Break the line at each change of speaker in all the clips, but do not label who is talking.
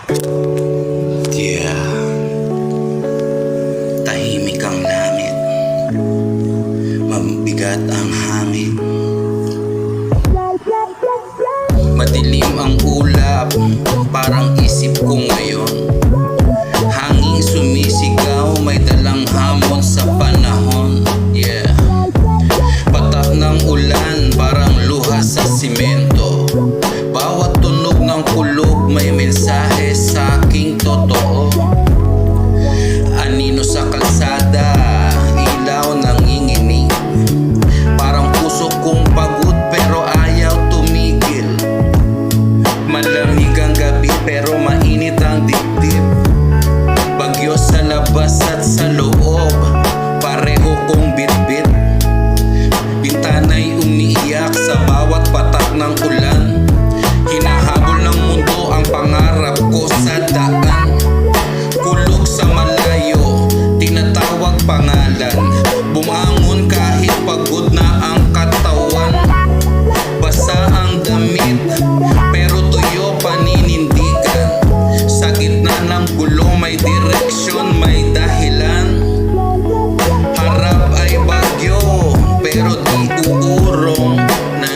Yeah. Tahimik ang langit, mabigat ang hangin, madilim ang ulap, parang isip ko ngayon. Hangin sumisigaw, may dalang hamon sa panahon. Yeah. Patak ng ulan, parang luha sa simento. Bawat tunog ng kulog may mensahe sa aking totoo. Anino sa kalsada, ilaw nanginginig. Parang puso kong pagod pero ayaw tumigil. Malamig ang gabi pero mainit ang dibdib. Bagyo sa labas at sa loob, pareho kong bitbit. Bintana'y umiiyak sa bawat patak ng ulan. Hinahabol ng mundo ang pangarap ko sa daan. Kulog sa malayo, tinatawag pangalan. Bumangon kahit pagod na ang katawan. Basa ang damit, pero tuyo paninindigan. Sa gitna ng gulo may direksyon, may dahilan. Harap ay bagyo, pero di uurong na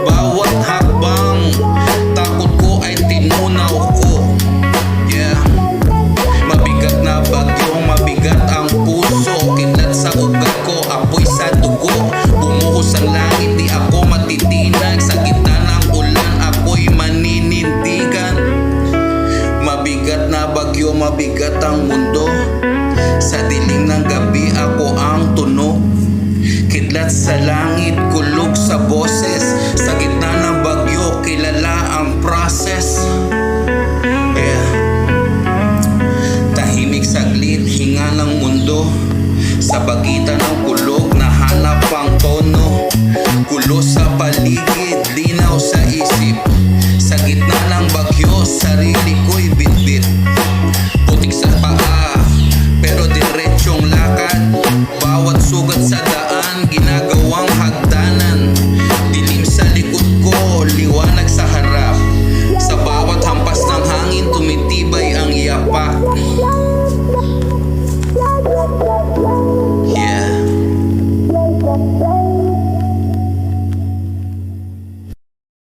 bawat hakbang. Takot ko ay tinunaw ko. Yeah. Mabigat na bagyo, mabigat ang puso. Kidlat sa ugat ko, apoy sa dugo. Bumuhos ang langit, di ako matitinag. Sa gitna ng ulan, ako'y maninindigan. Mabigat na bagyo, mabigat ang mundo. Sa dilim ng gabi, ako ang tunog. Kidlat sa langit,